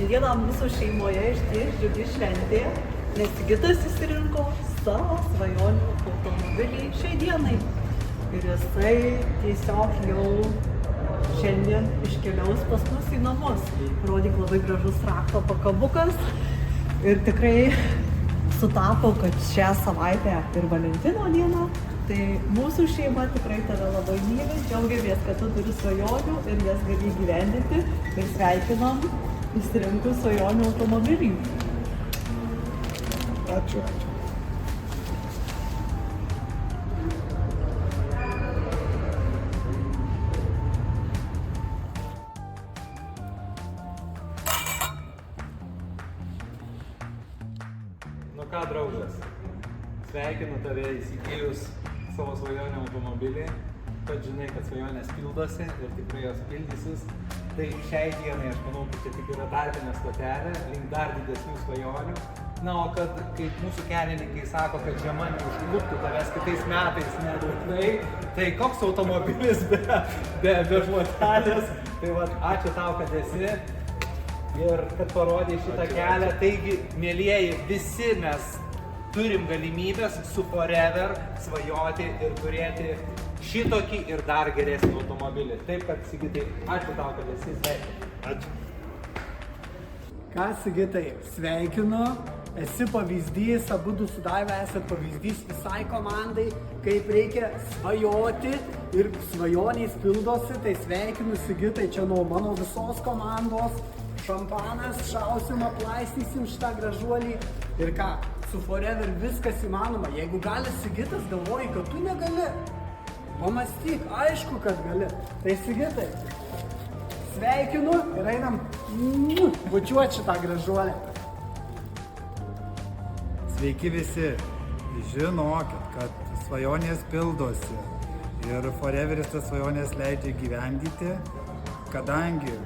Šiandieną mūsų šeimoje išties džiugi šventė, nes Sigitas išsirinko savo svajonių automobilį šiai dienai. Ir jisai tiesiog jau šiandien iškeliaus pas mus į namus. Rodyk, labai gražus rakto pakabukas. Ir tikrai sutapo, kad šią savaitę ir Valentino dieną. Tai mūsų šeima tikrai tave labai myli, džiaugiamės, kad tu turi svajonių ir jas gali įgyvendinti. Ir sveikinam išsirinkus svajonių automobilį. Ačiū. Nu ką, draugas, sveikinu tave įsigijus savo svajonių automobilį. Pats žinai, kad svajonės pildosi ir tikrai jos pildysis. Tai šiai dienai aš manau, kad čia tik yra tarpinė stotelė link dar didesnių svajonių. Na, o kad kaip mūsų kelininkai sako, kad žiema neužkluptų tavęs kitais metais nedaugai, tai koks automobilis be žmotelės. Tai va, ačiū tau, kad esi ir kad parodė šitą kelią. Taigi, mielieji, visi mes turim galimybės su Forever svajoti ir turėti šitokį ir dar geresnį automobilį. Taip, kad Sigitai, ačiū tau, kad esi, sveikinu. Ačiū. Ką, Sigitai, sveikinu, esi pavyzdys, abudu su Daiva esat pavyzdys visai komandai, kaip reikia svajoti ir svajonės pildosi, tai sveikinu, Sigitai, čia nuo mano visos komandos. Šampanas, šausim, aplaistysim šitą gražuolį. Ir ką, su Forever viskas įmanoma. Jeigu gali Sigitas, galvoji, kad tu negali. Pamąstyk, aišku, kad gali. Tai Sigitai, sveikinu ir einam bučiuot šitą gražuolę. Sveiki visi. Žinokit, kad svajonės pildosi. Ir Foreveris tas svajonės leidžia gyvendyti, kadangi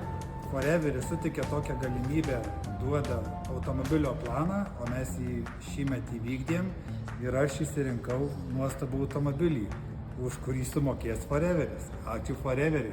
Foreveris sutikė tokią galimybę, duoda automobilio planą, o mes jį šįmet įvykdėm ir aš išsirinkau nuostabų automobilį, už kurį sumokės Foreveris. Ačiū Foreveriui.